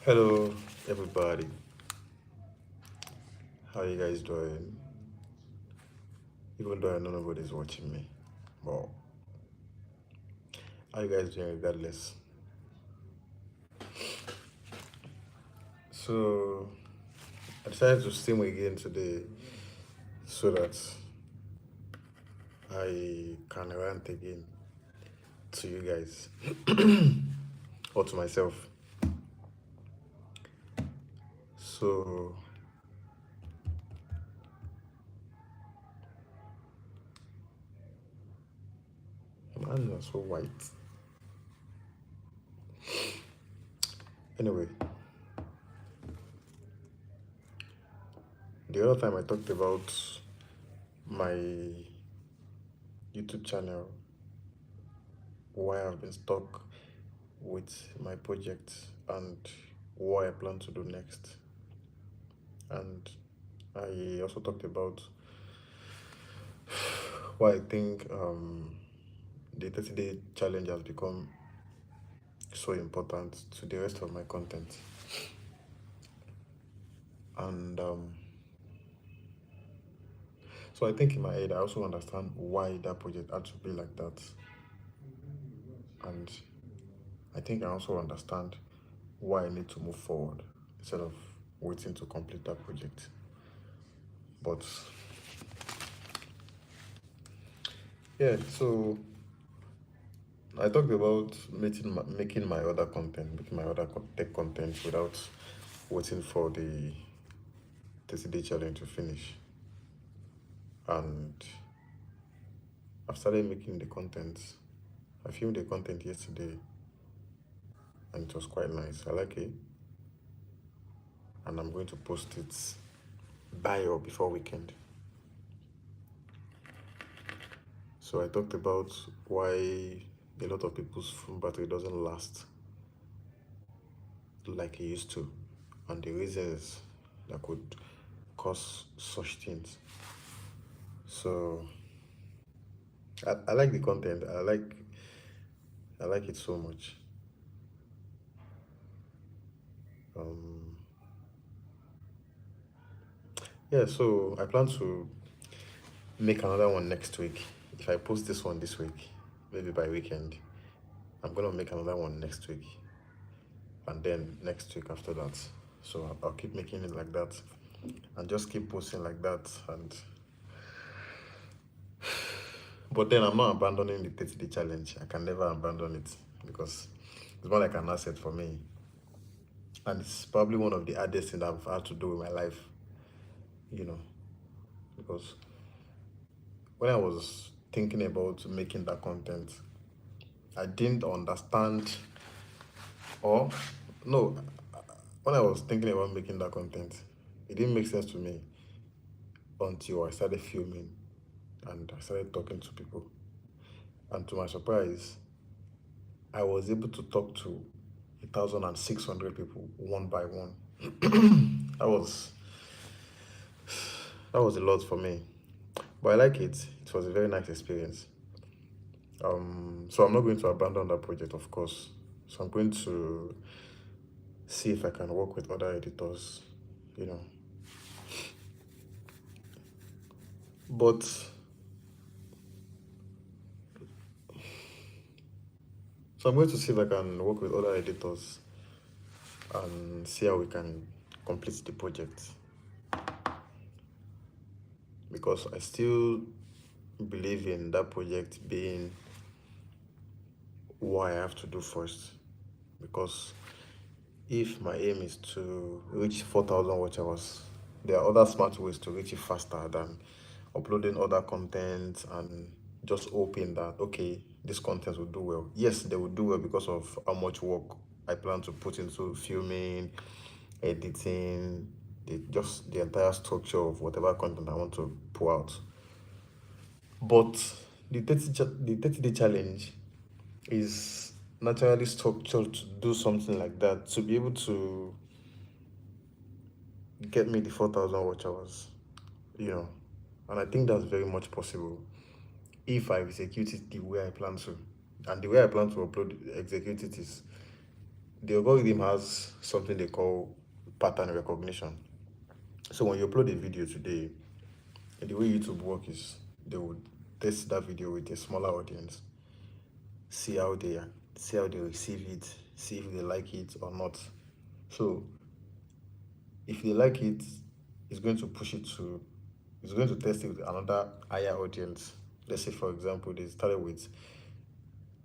Hello, everybody. How you guys doing? Even though I know nobody's watching me, but how you guys doing regardless? So I decided to stream again today so that I can rant again to you guys or to myself. So my hands are so white. Anyway, the other time I talked about my YouTube channel, why I've been stuck with my project and what I plan to do next. And I also talked about why I think the 30-day challenge has become so important to the rest of my content. And so I think in my head, I also understand why that project had to be like that. And I think I also understand why I need to move forward instead of waiting to complete that project. But yeah, so I talked about making my other content, making my other tech content without waiting for the 30-day challenge to finish. And I've started making the content. I filmed the content yesterday and it was quite nice. I like it. And I'm going to post it by or before weekend. So I talked about why a lot of people's phone battery doesn't last like it used to, and the reasons that could cause such things. So I like the content. I like it so much. Um, yeah, so I plan to make another one next week. If I post this one this week, maybe by weekend, I'm gonna make another one next week, and then next week after that. So I'll keep making it like that, and just keep posting like that. And but then I'm not abandoning the 30-day challenge. I can never abandon it because it's more like an asset for me, and it's probably one of the hardest things I've had to do in my life. You know, because when I was thinking about making that content, I didn't understand, or no, when I was thinking about making that content, it didn't make sense to me until I started filming and I started talking to people. And to my surprise, I was able to talk to 1,600 people one by one. That was that was a lot for me, but I like it. It was a very nice experience. So I'm not going to abandon that project, of course. So I'm going to see if I can work with other editors, you know. But so I'm going to see if I can work with other editors and see how we can complete the project. Because I still believe in that project being what I have to do first. Because if my aim is to reach 4,000 watch hours, there are other smart ways to reach it faster than uploading other content and just hoping that, okay, this content will do well. Yes, they will do well because of how much work I plan to put into filming, editing, just the entire structure of whatever content I want to pour out. But the 30-day challenge is naturally structured to do something like that, to be able to get me the 4,000 watch hours, you know. And I think that's very much possible if I execute it the way I plan to. And the way I plan to execute it is the algorithm has something they call pattern recognition. So when you upload a video today, the way YouTube work is they would test that video with a smaller audience, see how they are, see how they receive it, see if they like it or not. So if they like it, it's going to push it to, it's going to test it with another higher audience. Let's say, for example, they started with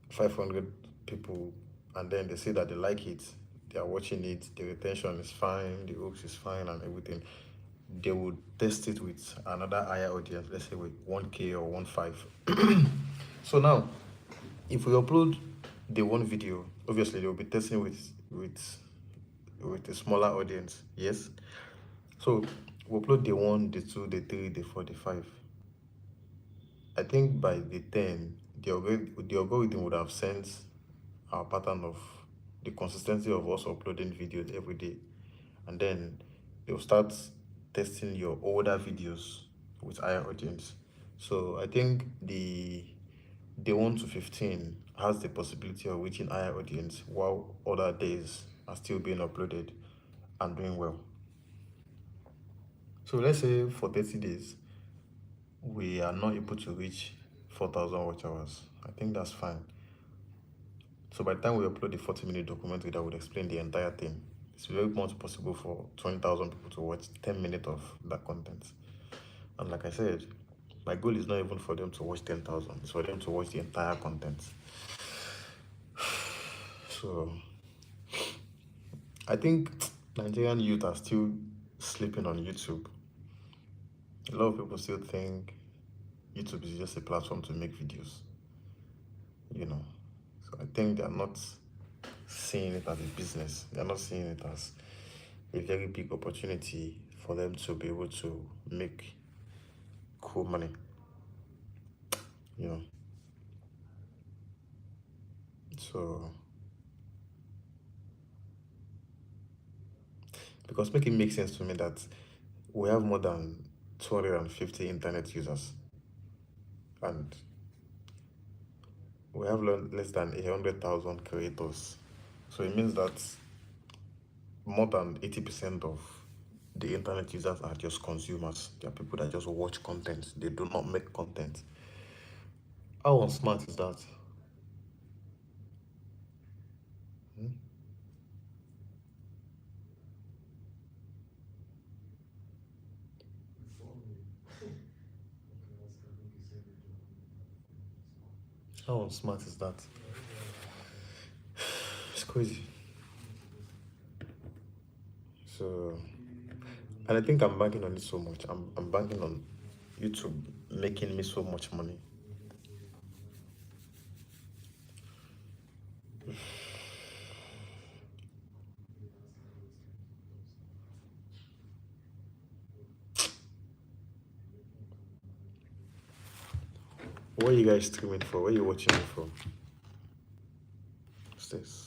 500 people, and then they say that they like it, they are watching it, the retention is fine, the hooks is fine, and everything. They would test it with another higher audience, let's say with 1K or 1.5. So now, if we upload the one video, obviously they will be testing with a smaller audience. Yes. So we upload the 1, the 2, the 3, the 4, the 5. I think by the 10, the algorithm would have sensed our pattern of the consistency of us uploading videos every day, and then they'll start testing your older videos with higher audience. So I think the 1 to 15 has the possibility of reaching higher audience, while other days are still being uploaded and doing well. So let's say for 30 days we are not able to reach 4,000 watch hours. I think that's fine. So by the time we upload the 40-minute documentary that would explain the entire thing, it's very much possible for 20,000 people to watch 10 minutes of that content. And like I said, my goal is not even for them to watch 10,000, it's for them to watch the entire content. So I think Nigerian youth are still sleeping on YouTube. A lot of people still think YouTube is just a platform to make videos, you know. So I think they are not seeing it as a business. They're not seeing it as a very big opportunity for them to be able to make cool money, you know. So, because make it make sense to me that we have more than 250 internet users, and we have less than 100,000 creators. So it means that more than 80% of the internet users are just consumers. They are people that just watch content. They do not make content. How unsmart is that? Hmm? How unsmart is that? It's crazy. So, and I think I'm banking on it so much. I'm banking on YouTube making me so much money. What are you guys streaming for? What are you watching it for? What's this?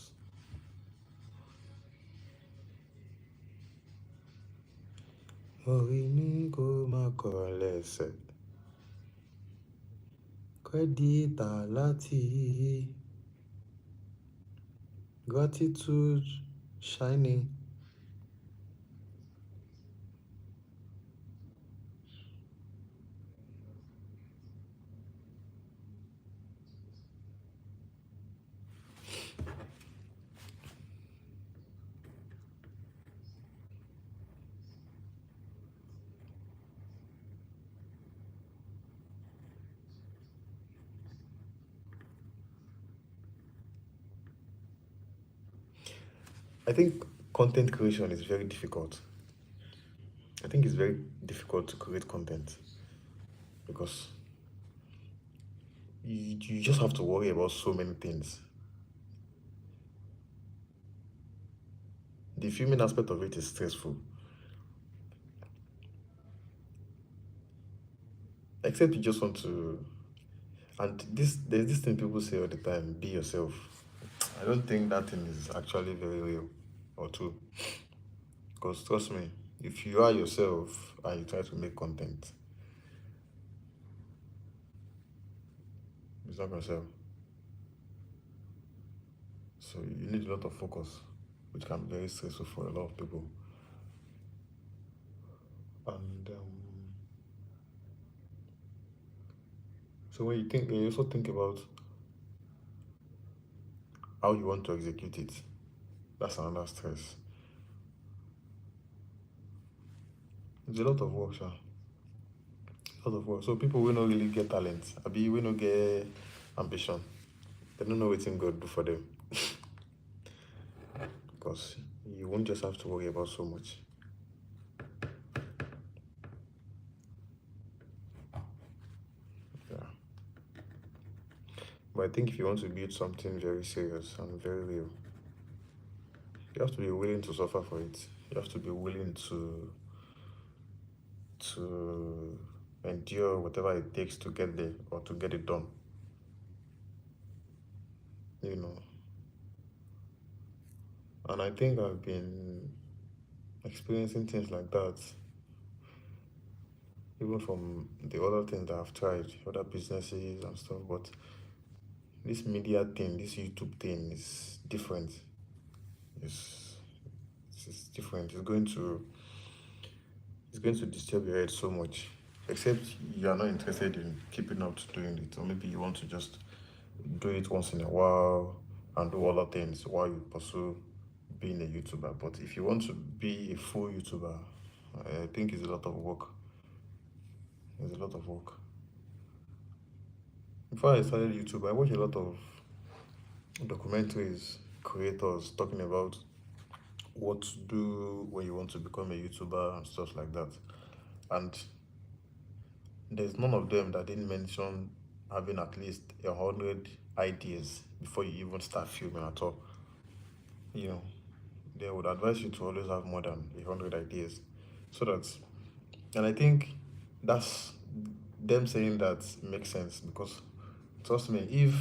Orí mi kò má kọ lẹ́sẹ̀. Kẹ́díítà láti gratitude shining. I think content creation is very difficult. I think it's very difficult to create content because you just have to worry about so many things. The filming aspect of it is stressful. Except you just want to, and there's this thing people say all the time, be yourself. I don't think that thing is actually very real or true. Because trust me, if you are yourself and you try to make content, it's not gonna sell. So you need a lot of focus. which can be very stressful for a lot of people. And so when you also think about how you want to execute it, that's another stress. It's a lot of work, sha. A lot of work. So people will not really get talent. Abi will not get ambition. They don't know what God do for them. Because you won't just have to worry about so much. Yeah. But I think if you want to build something very serious and very real, you have to be willing to suffer for it. You have to be willing to endure whatever it takes to get there or to get it done. You know. And I think I've been experiencing things like that, even from the other things that I've tried, other businesses and stuff. But this media thing, this YouTube thing is different. It's, it's different. It's going to disturb your head so much. Except you are not interested in keeping up to doing it, or maybe you want to just do it once in a while and do other things while you pursue being a YouTuber. But if you want to be a full YouTuber, I think it's a lot of work. It's a lot of work. Before I started YouTube, I watched a lot of documentaries, creators talking about what to do when you want to become a YouTuber and stuff like that. And there's none of them that didn't mention having at least 100 ideas before you even start filming at all. You know, they would advise you to always have more than 100 ideas. So that, and I think that's them saying that makes sense because trust me, if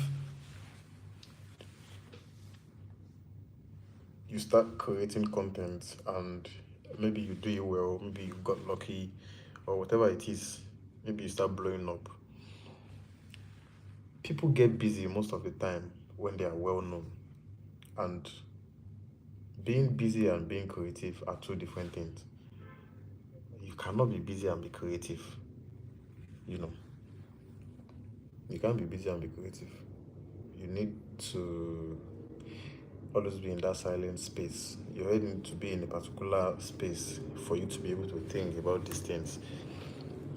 you start creating content and maybe you do it well, maybe you got lucky or whatever it is, maybe you start blowing up. People get busy most of the time when they are well known. And being busy and being creative are two different things. You cannot be busy and be creative. You know, you can't be busy and be creative. You need to always be in that silent space. You always need to be in a particular space for you to be able to think about these things.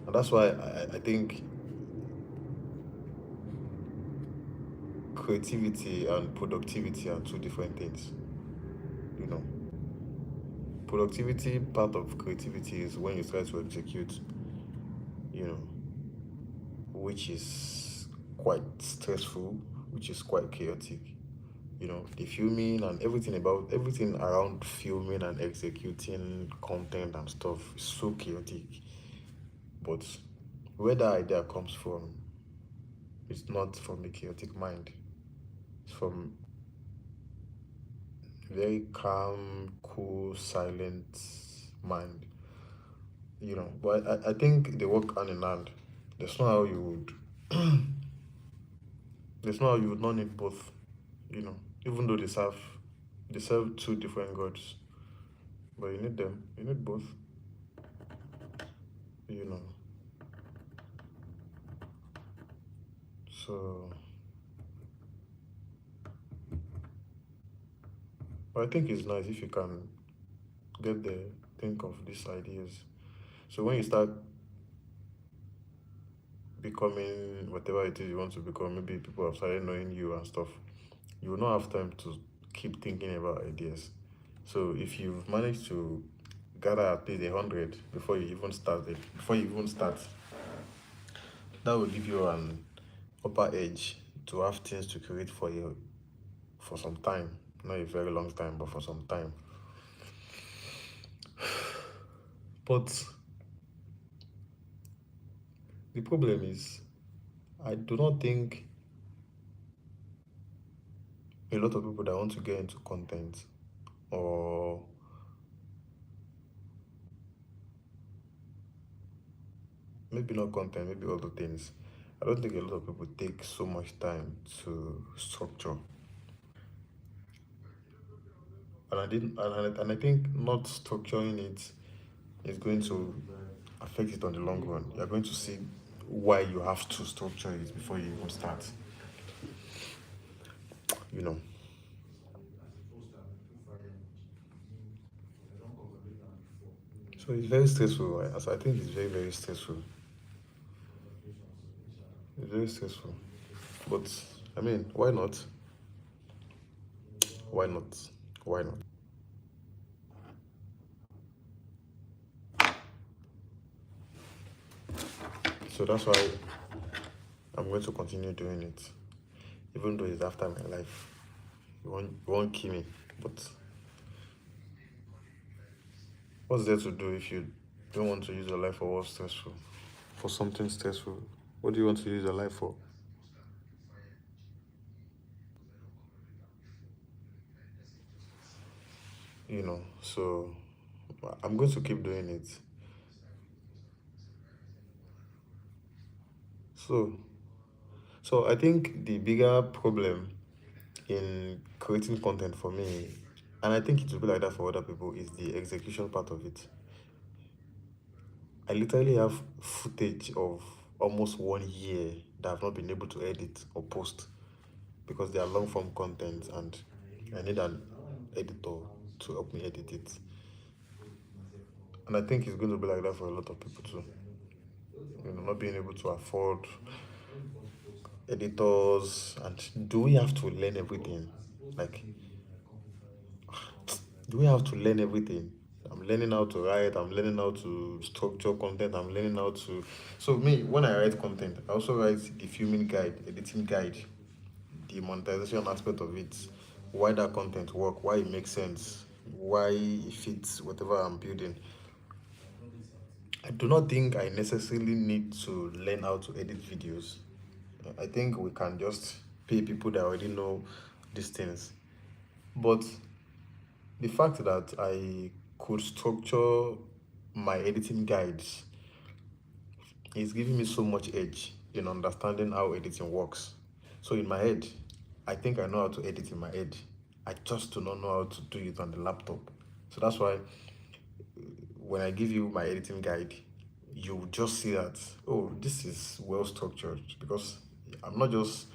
And that's why I think creativity and productivity are two different things. You know, productivity, part of creativity is when you try to execute, you know, which is quite stressful, which is quite chaotic. You know, the filming and everything around filming and executing content and stuff is so chaotic. But where that idea comes from, it's not from a chaotic mind. It's from very calm, cool, silent mind. You know, but I think they work hand in hand. There's no how you would there's no how you would not need both, you know, even though they serve two different gods. But you need them. You need both, you know. So but I think it's nice if you can get there, think of these ideas. So when you start becoming whatever it is you want to become, maybe people have started knowing you and stuff, you will not have time to keep thinking about ideas. So if you've managed to gather at least 100 before you even start, that will give you an upper edge to have things to create for you for some time. Not a very long time, but for some time. But the problem is, I do not think a lot of people that want to get into content or maybe not content, maybe other things. I don't think a lot of people take so much time to structure. and I didn't, and I think not structuring it is going to affect it on the long run. You're going to see why you have to structure it before you even start. You know. So it's very stressful. As I think it's very, very stressful. It's very stressful. But I mean, why not? Why not? Why not? So that's why I'm going to continue doing it, even though it's after my life. You won't kill me, but what's there to do if you don't want to use your life for what's stressful? For something stressful? What do you want to use your life for? So I'm going to keep doing it. So, so I think the bigger problem in creating content for me, and I think it will be like that for other people, is the execution part of it. I literally have footage of almost 1 year that I've not been able to edit or post because they are long form content and I need an editor to help me edit it. And I think it's going to be like that for a lot of people too. Not being able to afford editors, and do we have to learn everything? Like, do we have to learn everything? I'm learning how to write, I'm learning how to structure content, I'm learning how to. So, me, when I write content, I also write the filming guide, editing guide, the monetization aspect of it, why that content work, why it makes sense, why it fits whatever I'm building. I do not think I necessarily need to learn how to edit videos. I think we can just pay people that already know these things. But the fact that I could structure my editing guides is giving me so much edge in understanding how editing works. So in my head, I think I know how to edit in my head. I just do not know how to do it on the laptop. So that's why when I give you my editing guide, you will just see that, oh, this is well structured, because I'm not just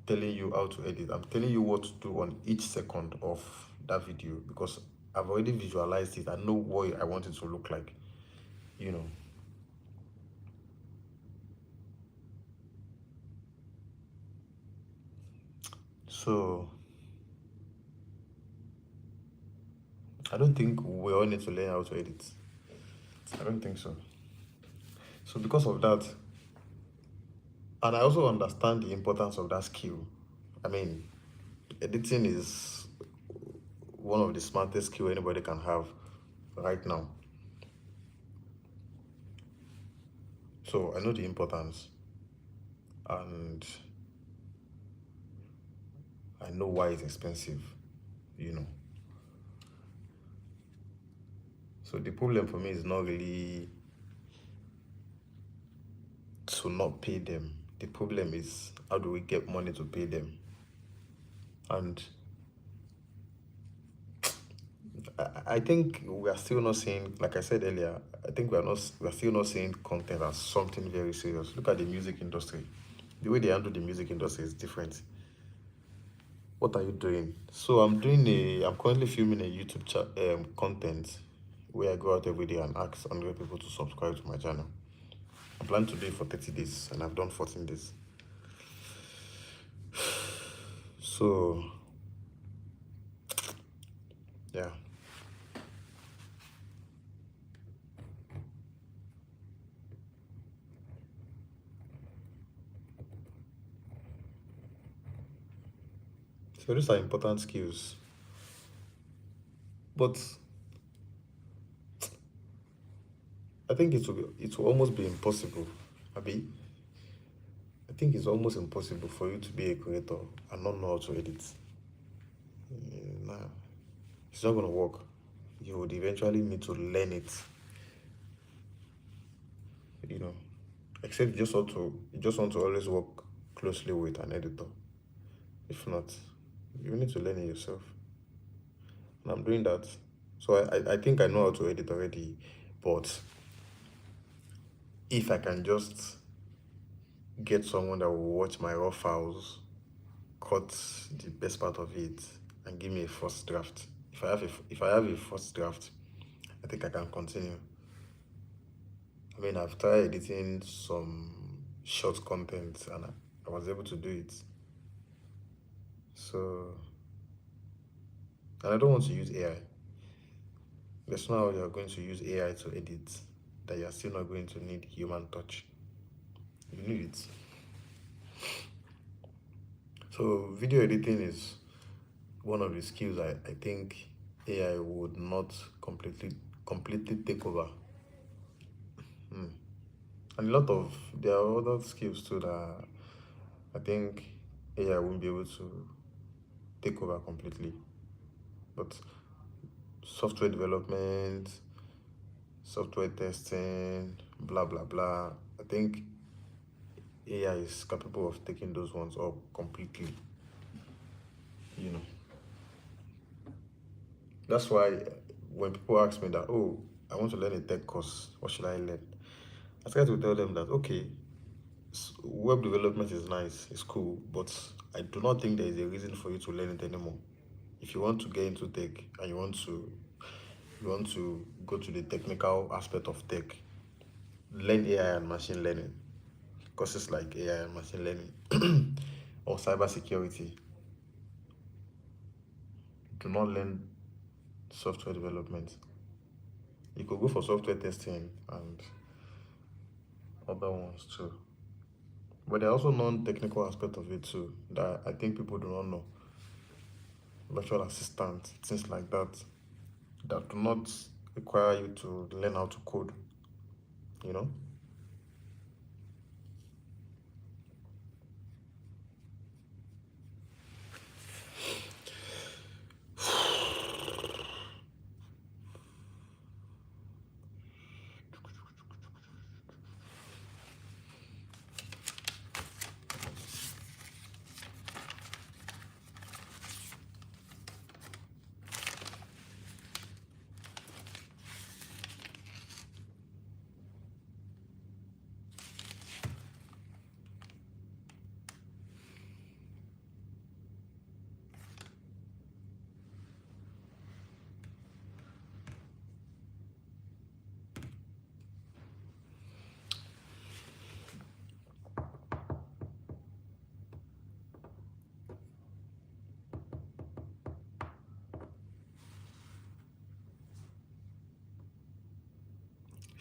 telling you how to edit, I'm telling you what to do on each second of that video because I've already visualized it. I know what I want it to look like, you know. So I don't think we all need to learn how to edit. I don't think so. So because of that, and I also understand the importance of that skill. I mean, editing is one of the smartest skill anybody can have right now. So I know the importance, and I know why it's expensive, you know. So the problem for me is not really to not pay them. The problem is how do we get money to pay them? And I think we are still not seeing, like I said earlier, I think we are still not seeing content as something very serious. Look at the music industry. The way they handle the music industry is different. What are you doing? So I'm currently filming a YouTube content where I go out every day and ask 100 people to subscribe to my channel. I plan to do it for 30 days and I've done 14 days. So, yeah. So these are important skills. But I think it will almost be impossible. Abi, I think it's almost impossible for you to be a creator and not know how to edit. Nah, it's not gonna work. You would eventually need to learn it. You know, except you just want to always work closely with an editor. If not, you need to learn it yourself. and I'm doing that. So I think I know how to edit already, but if I can just get someone that will watch my raw files, cut the best part of it, and give me a first draft. If I have a first draft, I think I can continue. I mean, I've tried editing some short content and I was able to do it. So, and I don't want to use AI. There's no how you're going to use AI to edit that you're still not going to need human touch. You need it. So, video editing is one of the skills I think AI would not completely take over. And a lot of there are other skills too that I think AI won't be able to take over completely. But software development, software testing, blah blah blah. I think AI is capable of taking those ones up completely. You know. That's why when people ask me that, oh, I want to learn a tech course, what should I learn? I try to tell them that okay, web development is nice, it's cool, but I do not think there is a reason for you to learn it anymore. If you want to get into tech and you want to go to the technical aspect of tech, learn AI and machine learning. Courses like AI and machine learning or cybersecurity. Do not learn software development. You could go for software testing and other ones too. But there are also non-technical aspect of it too that I think people do not know. Virtual assistant, things like that do not require you to learn how to code, you know?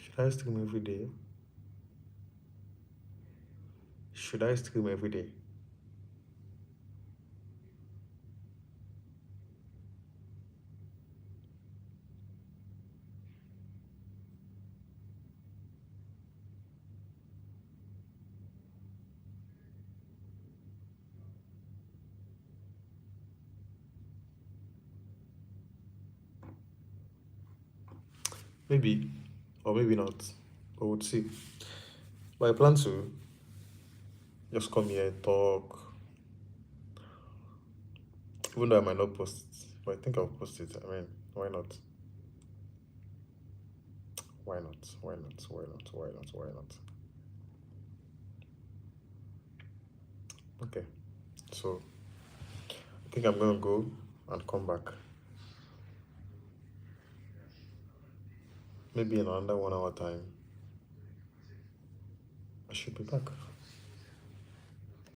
Should I stream every day? Should I stream every day? Maybe, or maybe not. But we'll see. But I plan to just come here, talk. Even though I might not post it, but I think I'll post it. I mean, why not? Why not? Why not? Why not? Why not? Why not? Okay. So I think I'm gonna go and come back. Maybe in another 1 hour time. I should be back.